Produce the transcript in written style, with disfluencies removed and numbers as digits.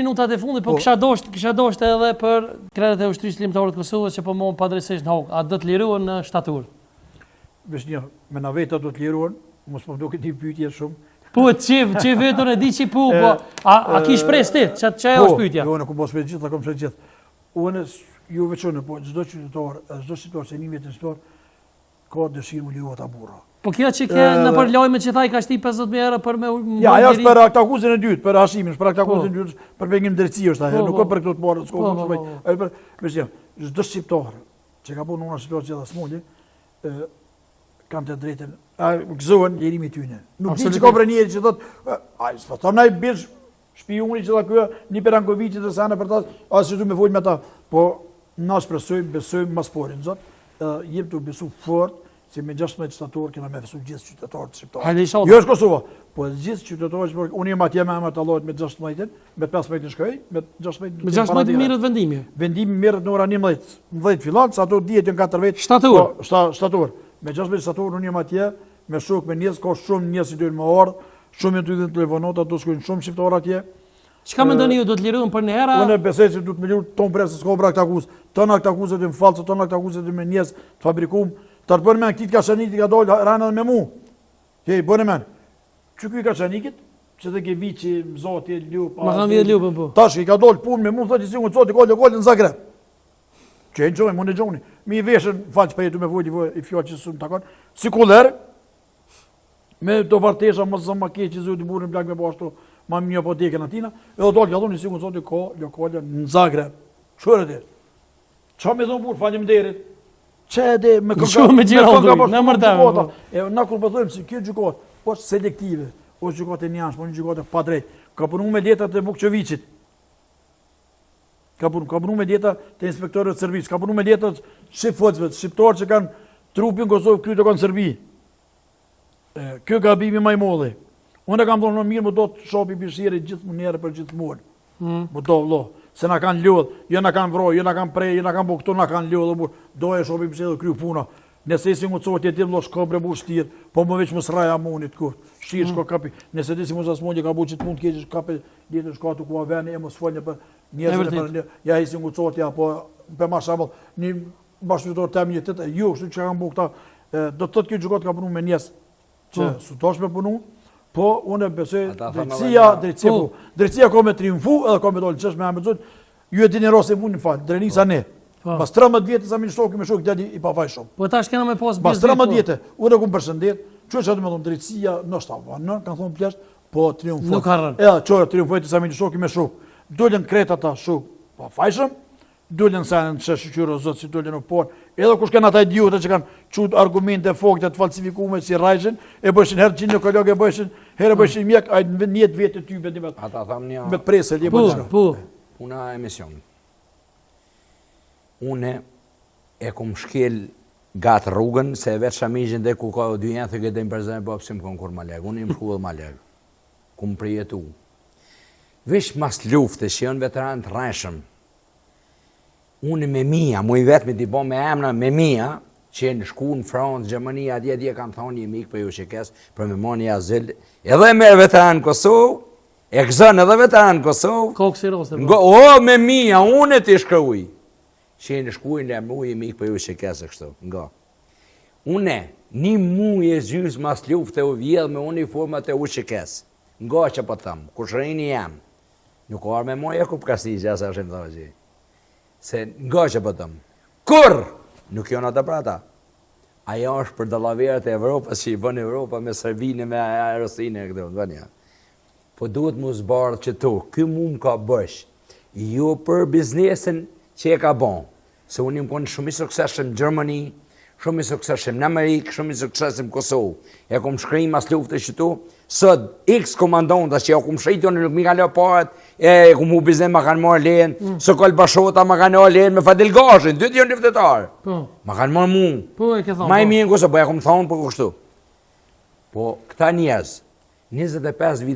Minutat e fundit, po kisha dosht edhe për krerët e ushtrisë ligjore të Kosovës që po mohon padrejtisht në Hog. A do të lirohen në shtator? Vesh një, me na vetë do të lirohen, mos po duket një pyetje shumë. Po çe vetën e di po a ki shpresë ti? Ç'ajo është pyetja? Jo, unë ku mos me gjithë, kom se gjithë. Unë ju veçonë, po çdo qytetar, çdo situatë se një vetë shtor ka dëshirë më lirohet burra. Po kjo që ke në për lajme që thaj ka shti 50.000 euro për me ja, ajo është për aktakuzën e dytë, për hashimin, për aktakuzën e dytë, për pengim drejtësi është ajo, nuk është për këto të marrë, s'ka më shumë. Ai për, çdo shqiptar që ka punuar në situatë gjithë smundje, kanë të drejtën, gëzohen lirimi tyne. Nuk di çka për njëri që thotë, ai s'po thonë ai bish shpioni që ky një Perankoviçit të sana për ta, as që du me fol me ata, po na shpresojmë, besojmë mas porin, zot, jep të besu fort se me 16 shtator kena me besu gjithë qytetarët shqiptarë. Jo është Kosova, po gjithë qytetarët shqiptarë, unë jem atje me emër të Allahut me 16, me 15 shkoj, me 16 me 16 mirët vendimi. Vendimi mirët në ora 11 fillon, sa ato dihet janë 4 vjet. Shtator. Shtator. Me 16 shtator unë jem atje me shok me njerëz, ka shumë njerëz që do të më ardh, shumë janë të telefonata, do shkojnë shumë shqiptarë atje. Çka mendoni ju do të lirohen për një herë? Unë besoj se do të më lirohen ton presë s'ka brak takuz. Ton aktakuzet të falsë, ton aktakuzet me njerëz të fabrikum. Të bërë me në këtit Kashanikit ka dollë rana dhe me mu. Hej, bërë me në. Që kuj Kashanikit, që dhe ke vi që mëzati e ljupë. Ma kanë vjetë ljupën po. Tash, i ka dollë punë me mu, thë që si unë të kollë në Zagreb. Që e në gjojnë, mund e gjoni. Mi i veshën, falë që për jetu me vojt i fjallë që së më takon. Si kuller, me do vartesha më zëmë ma keq që zë të burë në blak me bashtu, ma një apoteke në tina, edhe dollë ka dhoni si unë të kollë në Zagreb. Shërë dhe. Qa me dhëmë burë, falim derit. Që edhe me kënga na kur përdojmë se kjo gjykatë, është selektive, është gjykatë e njanshme, është gjykatë e pa drejtë. Ka punu me letat e Vukçeviçit. Ka punu me letat të inspektorëve të Serbisë, ka punu me letat shqiptarëve, shqiptarë që kanë trupin Kosovë, këtu të kanë Serbi. Kjo gabimi më i madh. Unë kam thonë mirë, më do të shopi bishiri gjithmonë për gjithmonë. Më do vëllo. Se na kanë lodh, jo na kanë vroj, jo na kanë prej, jo na kanë bu këtu, na kanë lodh, do e shohim pse do kryu puna. Nëse si ngucoti ti vëllosh kobre bu shtir, po më veç mos raja munit ku. Shtir shko kapi. Nëse ti si mos as mundi ka bu çit mund të kesh kapi ditën shkatu ku aveni e mos folni për njerëzit për ja i si ngucoti apo për mashambull një bashkëtor tam një tetë, jo, kështu që kanë bu këta, do të thotë kjo gjykat ka punu me njerëz që sutosh me punu. Po, unë besoj, drejtësia ka me triumfu, edhe ka me dollë qesh me Amazon, ju e dini rase mund në falë, drenisa ne. Pas 13 vjetë sa minë shtoki me shok, djali i pa faj shumë. Po tash kena me pas bizit. Pas 13 vjetë, unë e ku më përshëndet, që të me thonë drejtësia në shtavan, kanë thonë plesht, po triumfu. Nuk harën. Edhe, qërë triumfuajt sa minë shoki me shok, dollën kreta ta shok, pa faj shumë, dollën sanën që shqyqyrë o zotë si dollën o porë, edhe kush kanë ata idiotë që kanë qut argumente fogte të falsifikume si rajshin, e bëshin herë qinë në kolegë, e bëshin mjek, a në njët vjetë të ty vendimet. Ata tham një... Me presë, e lijepo Po. Una emision. Une e kum shkel gatë rrugën, se vetë shamijgjën dhe ku ka o dy jenë, thë gëdejmë përzëme, po pësim kon kur ma legë. Unë im shku dhe ma legë. Kum prijetu. Vish mas luftë që janë veteranë të rajshëm, unë me mija, mu i vetë me t'i bo me emna me mija, që në shku në Francë, Gjermania, atje kanë thonë një mikë për ju që kesë, për me moni azil, edhe me veteranë Kosovë, e këzën edhe veteranë Kosovë, o me mija, unë e t'i shkruj, që në shku në mu i mikë për ju që kesë kështu, nga. Une, një mu e zhjus mas luftë e u vjedhë me uniformat e u që kesë, nga që po thëmë, kur shërini jam, nuk arë me moj e ku përkasti që asë është më të se nga që pëtëm, kur nuk janë ata prata, ajo është për dallaverët e Evropës që i bënë Evropa me Serbinë, me Aerosinë e këtë, vënja. Po duhet mu zbardhë që tu, ky mu më ka bësh, jo për biznesin që e ka bon, se unë im konë shumë i sukseshëm në Gjermani, shumë i sukseshëm në Amerikë, shumë i sukseshëm në Kosovë, e kom shkrim as luftë që tu, sot X komandonta që e kom shritur në nuk mi kanë lë paret, e kom u biznes ma kanë marrë lenë, së kol bashota ma kanë marrë lenë me Fadil Gashin, dy t'jon luftetarë. Ma kanë marrë mu. Po, e ke thonë. Ma i mirë në Kosovë, po e kom thonë për kështu. Po këta njerëz, 25 vite